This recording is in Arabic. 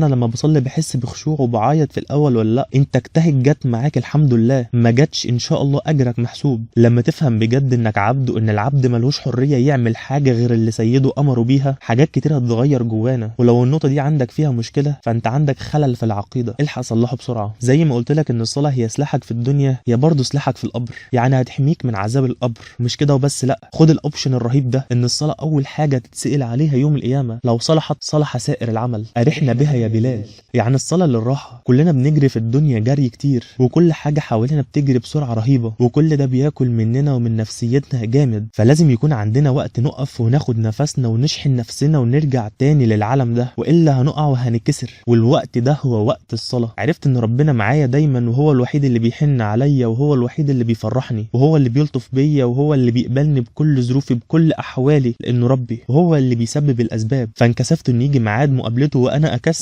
انا لما بصلي بحس بخشوع وبعيط في الاول ولا لا؟ انت اجتهد جت معاك الحمد لله، ما جاتش ان شاء الله اجرك محسوب. لما تفهم بجد انك عبد وان العبد ملوش حريه يعمل حاجه غير اللي سيده امره بيها، حاجات كتير هتتغير جوانا. ولو النقطه دي عندك فيها مشكله فانت عندك خلل في العقيده، الحق صلحه بسرعه. زي ما قلت لك ان الصلاه هي سلاحك في الدنيا، هي برضه سلاحك في القبر، يعني هتحميك من عذاب القبر. مش كده وبس، لا، خد الاوبشن الرهيب ده، ان الصلاه اول حاجه تتسال عليها يوم القيامه، لو صلحت صلح سائر العمل. ارحنا بها يا بلال. يعني الصلاه للراحه. كلنا بنجري في الدنيا جري كتير، وكل حاجه حوالينا بتجري بسرعه رهيبه، وكل ده بياكل مننا ومن نفسيتنا جامد. فلازم يكون عندنا وقت نقف وناخد نفسنا ونشحن نفسنا ونرجع تاني للعالم ده، والا هنقع وهنكسر. والوقت ده هو وقت الصلاه. عرفت ان ربنا معايا دايما، وهو الوحيد اللي بيحن عليا، وهو الوحيد اللي بيفرحني، وهو اللي بيلطف بيا، وهو اللي بيقبلني بكل ظروفي بكل احوالي، لانه ربي وهو اللي بيسبب الاسباب. فانكسفت ان يجي ميعاد مقابلته وانا اكسل